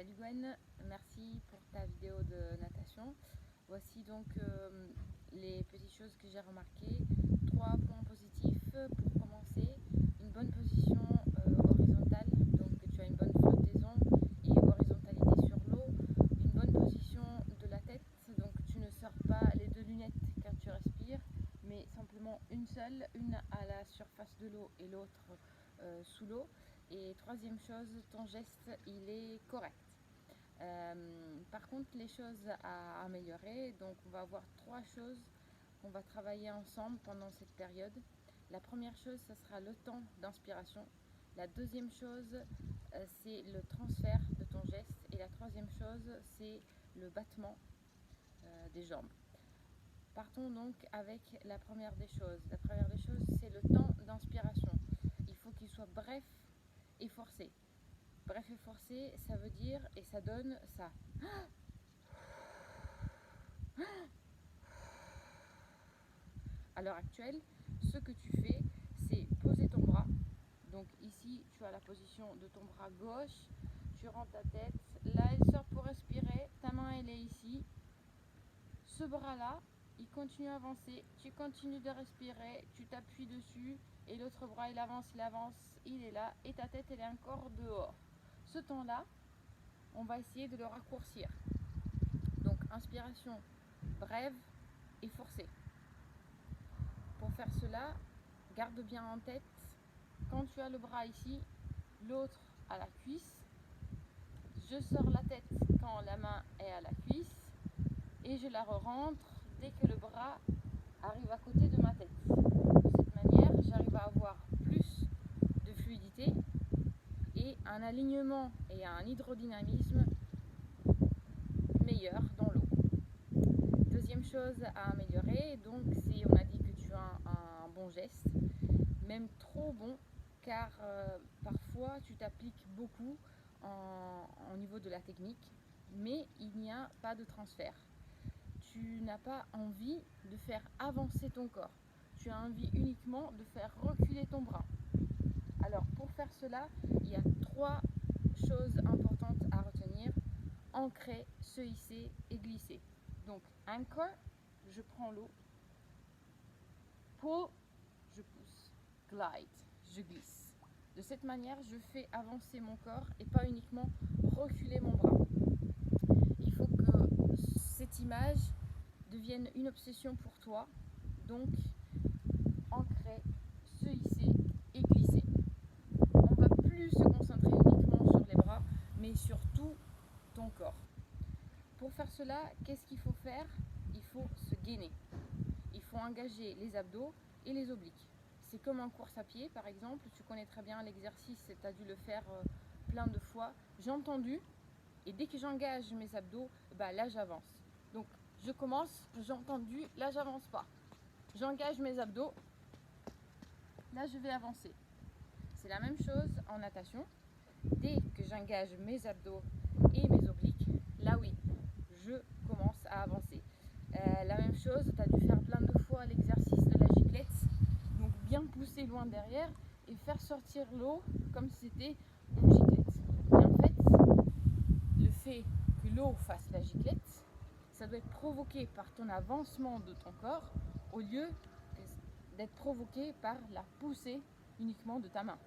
Salut Gwen, merci pour ta vidéo de natation. Voici donc les petites choses que j'ai remarquées. 3 points positifs pour commencer. Une bonne position horizontale, donc tu as une bonne flottaison et horizontalité sur l'eau. Une bonne position de la tête, donc tu ne sors pas les deux lunettes quand tu respires, mais simplement une seule, une à la surface de l'eau et l'autre sous l'eau. Et troisième chose, ton geste, il est correct. Par contre, les choses à améliorer, donc on va avoir 3 choses qu'on va travailler ensemble pendant cette période. La première chose, ce sera le temps d'inspiration. La deuxième chose, c'est le transfert de ton geste. Et la troisième chose, c'est le battement des jambes. Partons donc avec la première des choses. La première des choses, c'est le temps d'inspiration. Il faut qu'il soit bref et forcé. Bref et forcé, ça veut dire, et ça donne ça. À l'heure actuelle, ce que tu fais, c'est poser ton bras. Donc ici, tu as la position de ton bras gauche, tu rentres ta tête, là elle sort pour respirer, ta main elle est ici. Ce bras-là, il continue à avancer, tu continues de respirer, tu t'appuies dessus, et l'autre bras il avance, il est là, et ta tête elle est encore dehors. Ce temps-là, on va essayer de le raccourcir. Donc inspiration brève et forcée. Pour faire cela, garde bien en tête, quand tu as le bras ici, l'autre à la cuisse, je sors la tête quand la main est à la cuisse et je la re-rentre dès que le bras arrive à côté de ma tête. De cette manière, j'arrive à avoir plus de fluidité et un alignement et un hydrodynamisme meilleur dans l'eau. Deuxième chose à améliorer, donc si on a dit que tu as un bon geste, même trop bon, car parfois tu t'appliques beaucoup au niveau de la technique, mais il n'y a pas de transfert. Tu n'as pas envie de faire avancer ton corps, tu as envie uniquement de faire reculer ton bras. Alors pour faire cela, il y a 3 choses importantes à retenir: ancrer, se hisser et glisser. Donc anchor, je prends l'eau, pull, je pousse, glide, je glisse. De cette manière, je fais avancer mon corps et pas uniquement reculer mon bras. Il faut que cette image devienne une obsession pour toi. Donc, ancrer, se hisser et glisser. On va plus se concentrer uniquement sur les bras, mais sur tout ton corps. Pour faire cela, qu'est-ce qu'il faut faire? Il faut se gainer. Il faut engager les abdos et les obliques. C'est comme en course à pied, par exemple. Tu connais très bien l'exercice, tu as dû le faire plein de fois. J'ai entendu, et dès que j'engage mes abdos, là j'avance. Donc je commence, j'ai entendu, là j'avance pas. J'engage mes abdos, là je vais avancer. C'est la même chose en natation. Dès que j'engage mes abdos et mes obliques, là oui, je commence à avancer. La même chose, tu as dû faire plein de fois l'exercice de la giclette. Donc bien pousser loin derrière et faire sortir l'eau comme si c'était une giclette. Et en fait, le fait que l'eau fasse la giclette, ça doit être provoqué par ton avancement de ton corps au lieu d'être provoqué par la poussée uniquement de ta main.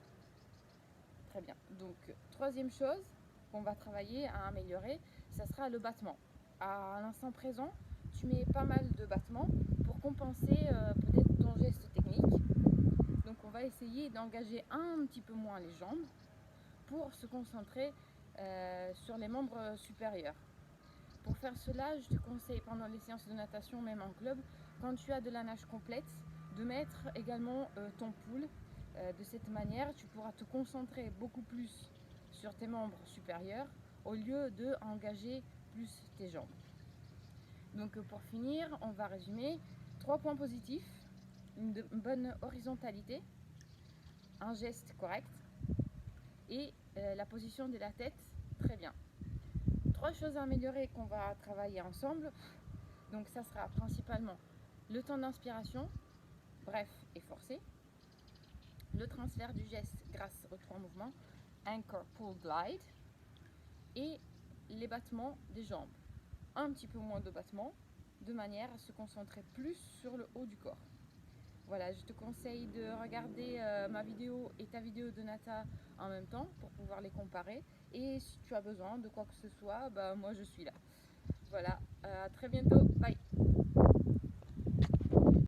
Très bien. Donc, troisième chose qu'on va travailler à améliorer, ça sera le battement. À l'instant présent, tu mets pas mal de battements pour compenser peut-être ton geste technique. Donc, on va essayer d'engager un petit peu moins les jambes pour se concentrer sur les membres supérieurs. Pour faire cela, je te conseille pendant les séances de natation, même en club, quand tu as de la nage complète, de mettre également ton pull. De cette manière, tu pourras te concentrer beaucoup plus sur tes membres supérieurs au lieu de engager plus tes jambes. Donc pour finir, on va résumer 3 points positifs: une bonne horizontalité, un geste correct et la position de la tête très bien. 3 choses à améliorer qu'on va travailler ensemble. Donc ça sera principalement le temps d'inspiration, bref et forcé, le transfert du geste grâce aux 3 mouvements, anchor, pull, glide, et les battements des jambes. Un petit peu moins de battements, de manière à se concentrer plus sur le haut du corps. Voilà, je te conseille de regarder ma vidéo et ta vidéo de Nata en même temps pour pouvoir les comparer. Et si tu as besoin de quoi que ce soit, bah, moi je suis là. Voilà, à très bientôt, bye!